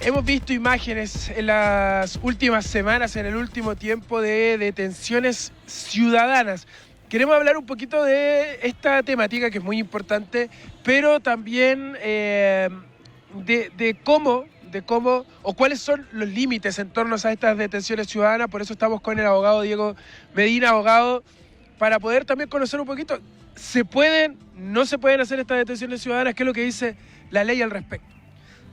Hemos visto imágenes en las últimas semanas, en el último tiempo, de detenciones ciudadanas. Queremos hablar un poquito de esta temática que es muy importante, pero también de cómo o cuáles son los límites en torno a estas detenciones ciudadanas. Por eso estamos con el abogado Diego Medina, abogado, para poder también conocer un poquito, ¿se pueden, no se pueden hacer estas detenciones ciudadanas? ¿Qué es lo que dice la ley al respecto?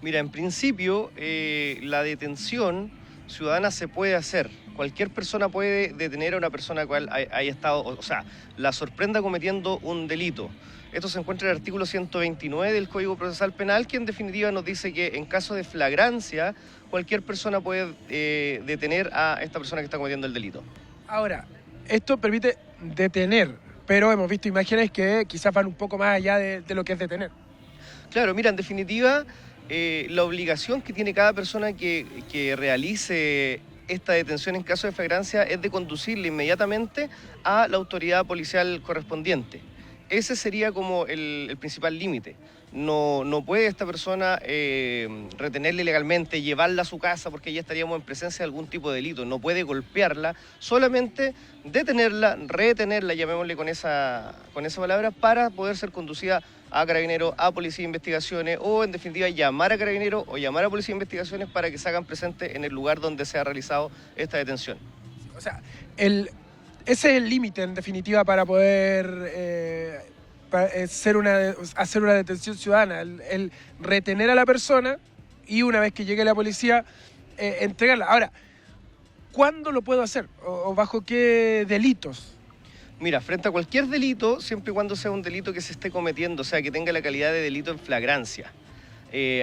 Mira, en principio, la detención ciudadana se puede hacer. Cualquier persona puede detener a una persona cual haya estado, o sea, la sorprenda cometiendo un delito. Esto se encuentra en el artículo 129 del Código Procesal Penal, que en definitiva nos dice que en caso de flagrancia, cualquier persona puede detener a esta persona que está cometiendo el delito. Ahora, esto permite detener, pero hemos visto imágenes que quizás van un poco más allá de lo que es detener. Claro, mira, en definitiva, la obligación que tiene cada persona que realice esta detención en caso de flagrancia es de conducirle inmediatamente a la autoridad policial correspondiente. Ese sería como el principal límite. No puede esta persona retenerla ilegalmente, llevarla a su casa, porque ya estaríamos en presencia de algún tipo de delito. No puede golpearla, solamente detenerla, retenerla, llamémosle con esa palabra, para poder ser conducida a Carabineros, a Policía de Investigaciones, o en definitiva llamar a Carabineros o llamar a Policía de Investigaciones para que se hagan presentes en el lugar donde se ha realizado esta detención. O sea, ese es el límite en definitiva para poder hacer una detención ciudadana, el retener a la persona y una vez que llegue la policía, entregarla. Ahora, ¿cuándo lo puedo hacer? ¿O bajo qué delitos? Mira, frente a cualquier delito, siempre y cuando sea un delito que se esté cometiendo, o sea, que tenga la calidad de delito en flagrancia.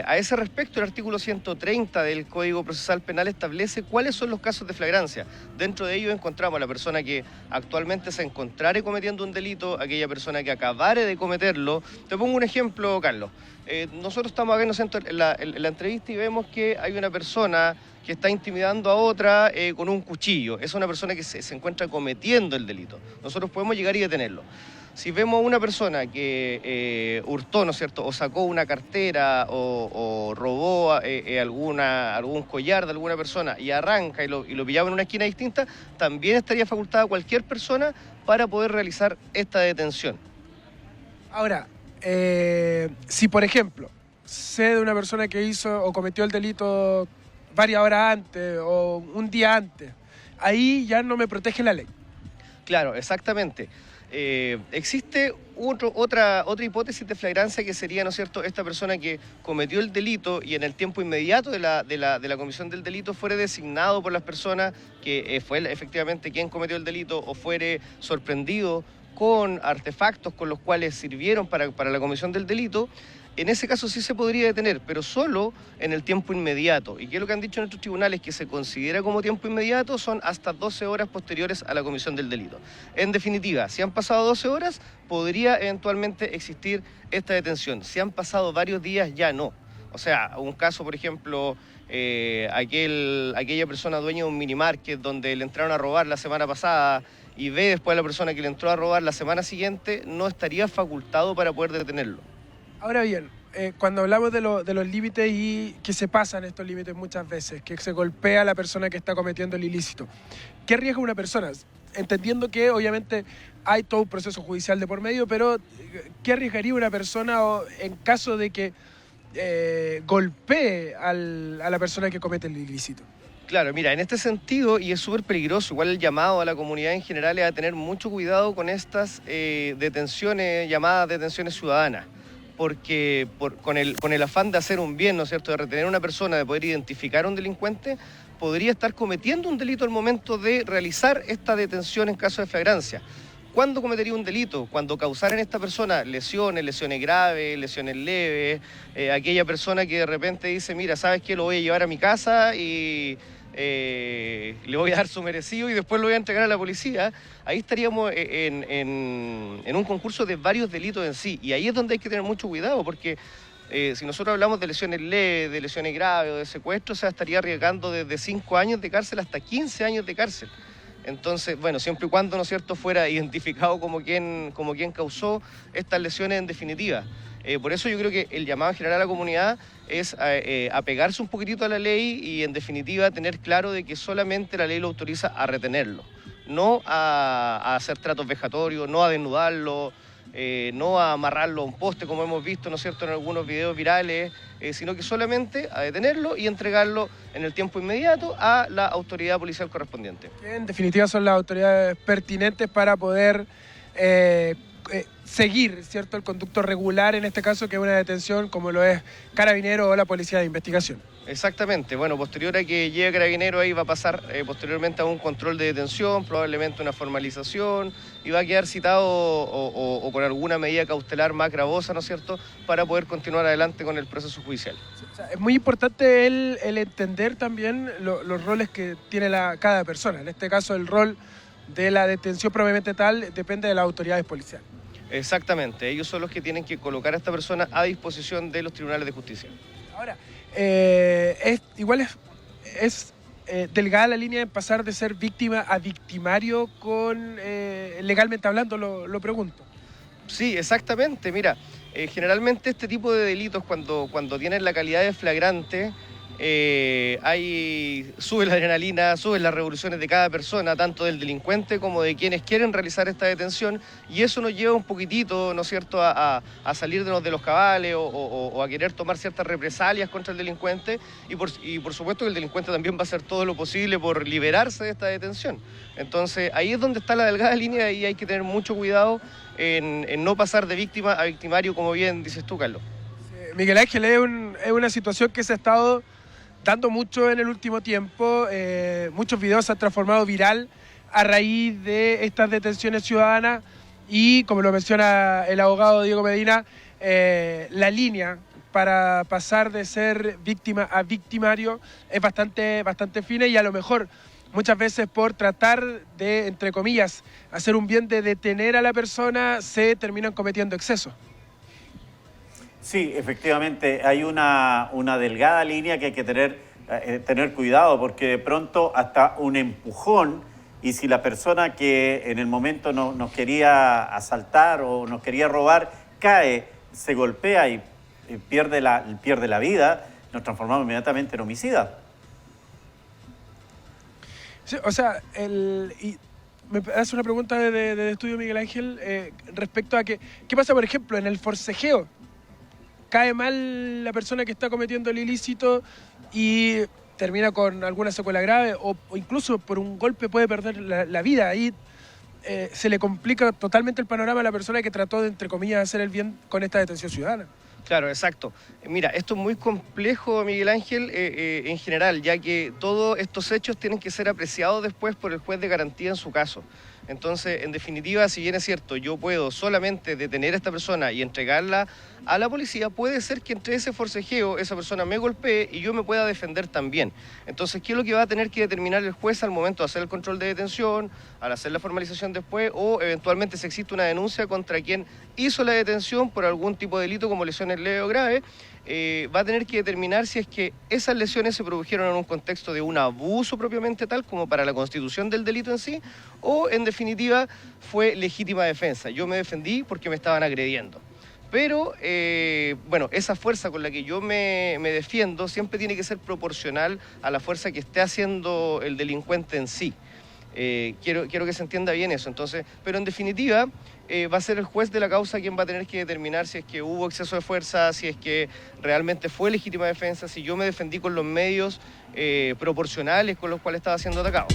A ese respecto, el artículo 130 del Código Procesal Penal establece cuáles son los casos de flagrancia. Dentro de ellos encontramos a la persona que actualmente se encontrare cometiendo un delito, aquella persona que acabare de cometerlo. Te pongo un ejemplo, Carlos. Nosotros estamos acá en la entrevista y vemos que hay una persona que está intimidando a otra con un cuchillo. Es una persona que se encuentra cometiendo el delito. Nosotros podemos llegar y detenerlo. Si vemos a una persona que hurtó, ¿no es cierto?, o sacó una cartera o robó algún collar de alguna persona y arranca y lo pillaba en una esquina distinta, también estaría facultada cualquier persona para poder realizar esta detención. Ahora, si por ejemplo sé de una persona que hizo o cometió el delito varias horas antes o un día antes, ahí ya no me protege la ley. Claro, exactamente. Existe otra hipótesis de flagrancia que sería, ¿no es cierto?, esta persona que cometió el delito y en el tiempo inmediato de la comisión del delito fuere designado por las personas que fue efectivamente quien cometió el delito o fuere sorprendido con artefactos con los cuales sirvieron para la comisión del delito. En ese caso sí se podría detener, pero solo en el tiempo inmediato. ¿Y qué es lo que han dicho nuestros tribunales? Que se considera como tiempo inmediato son hasta 12 horas posteriores a la comisión del delito. En definitiva, si han pasado 12 horas, podría eventualmente existir esta detención. Si han pasado varios días, ya no. O sea, un caso, por ejemplo, aquella persona dueña de un minimarket donde le entraron a robar la semana pasada y ve después a la persona que le entró a robar la semana siguiente, no estaría facultado para poder detenerlo. Ahora bien, cuando hablamos de los límites y que se pasan estos límites muchas veces, que se golpea a la persona que está cometiendo el ilícito, ¿qué arriesga una persona? Entendiendo que obviamente hay todo un proceso judicial de por medio, pero ¿qué arriesgaría una persona en caso de que golpee a la persona que comete el ilícito? Claro, mira, en este sentido, y es súper peligroso, igual el llamado a la comunidad en general es a tener mucho cuidado con estas detenciones, llamadas detenciones ciudadanas, porque con el afán de hacer un bien, ¿no es cierto?, de retener a una persona, de poder identificar a un delincuente, podría estar cometiendo un delito al momento de realizar esta detención en caso de flagrancia. ¿Cuándo cometería un delito? Cuando causara en esta persona lesiones graves, lesiones leves, aquella persona que de repente dice, mira, ¿sabes qué? Lo voy a llevar a mi casa y le voy a dar su merecido y después lo voy a entregar a la policía. Ahí estaríamos en un concurso de varios delitos en sí, y ahí es donde hay que tener mucho cuidado, porque si nosotros hablamos de lesiones leves, de lesiones graves o de secuestro, o sea, estaría arriesgando desde 5 años de cárcel hasta 15 años de cárcel. Entonces, bueno, siempre y cuando, ¿no es cierto?, fuera identificado como quien causó estas lesiones en definitiva. Por eso yo creo que el llamado en general a la comunidad es apegarse un poquitito a la ley y en definitiva tener claro de que solamente la ley lo autoriza a retenerlo, no a hacer tratos vejatorios, no a desnudarlo, no a amarrarlo a un poste como hemos visto, ¿no es cierto?, en algunos videos virales, sino que solamente a detenerlo y entregarlo en el tiempo inmediato a la autoridad policial correspondiente. En definitiva son las autoridades pertinentes para poder seguir, ¿cierto?, el conducto regular, en este caso, que es una detención como lo es Carabineros o la Policía de Investigación. Exactamente, bueno, posterior a que llegue Carabinero ahí va a pasar posteriormente a un control de detención, probablemente una formalización y va a quedar citado o con alguna medida cautelar más gravosa, ¿no es cierto?, para poder continuar adelante con el proceso judicial. O sea, es muy importante el entender también los roles que tiene cada persona. En este caso, el rol de la detención propiamente tal depende de las autoridades policiales. Exactamente, ellos son los que tienen que colocar a esta persona a disposición de los tribunales de justicia. Ahora, es delgada la línea en pasar de ser víctima a victimario legalmente hablando, lo pregunto. Sí, exactamente. Mira, generalmente este tipo de delitos cuando tienen la calidad de flagrante, sube la adrenalina, suben las revoluciones de cada persona, tanto del delincuente como de quienes quieren realizar esta detención, y eso nos lleva un poquitito, ¿no es cierto?, a salirnos de los cabales o a querer tomar ciertas represalias contra el delincuente, y por supuesto que el delincuente también va a hacer todo lo posible por liberarse de esta detención. Entonces ahí es donde está la delgada línea y hay que tener mucho cuidado en no pasar de víctima a victimario, como bien dices tú, Carlos. Miguel Ángel, es una situación que se ha estado dando mucho en el último tiempo. Muchos videos se han transformado viral a raíz de estas detenciones ciudadanas y, como lo menciona el abogado Diego Medina, la línea para pasar de ser víctima a victimario es bastante fina, y a lo mejor muchas veces por tratar de, entre comillas, hacer un bien, de detener a la persona, se terminan cometiendo excesos. Sí, efectivamente, hay una delgada línea que hay que tener cuidado, porque de pronto hasta un empujón, y si la persona que en el momento nos quería asaltar o nos quería robar cae, se golpea y pierde la vida, nos transformamos inmediatamente en homicida. Sí, o sea, me hace una pregunta de estudio Miguel Ángel respecto a qué pasa, por ejemplo, en el forcejeo. Cae mal la persona que está cometiendo el ilícito y termina con alguna secuela grave o incluso por un golpe puede perder la vida. Ahí se le complica totalmente el panorama a la persona que trató de, entre comillas, hacer el bien con esta detención ciudadana. Claro, exacto. Mira, esto es muy complejo, Miguel Ángel, en general, ya que todos estos hechos tienen que ser apreciados después por el juez de garantía en su caso. Entonces, en definitiva, si bien es cierto, yo puedo solamente detener a esta persona y entregarla a la policía, puede ser que entre ese forcejeo esa persona me golpee y yo me pueda defender también. Entonces, ¿qué es lo que va a tener que determinar el juez al momento de hacer el control de detención, al hacer la formalización después, o eventualmente si existe una denuncia contra quien hizo la detención por algún tipo de delito como lesiones leves o graves? Va a tener que determinar si es que esas lesiones se produjeron en un contexto de un abuso propiamente tal como para la constitución del delito en sí, o en definitiva fue legítima defensa. Yo me defendí porque me estaban agrediendo. Pero, bueno, esa fuerza con la que yo me defiendo siempre tiene que ser proporcional a la fuerza que esté haciendo el delincuente en sí. Quiero que se entienda bien eso. Entonces, pero en definitiva va a ser el juez de la causa quien va a tener que determinar si es que hubo exceso de fuerza, si es que realmente fue legítima defensa, si yo me defendí con los medios proporcionales con los cuales estaba siendo atacado.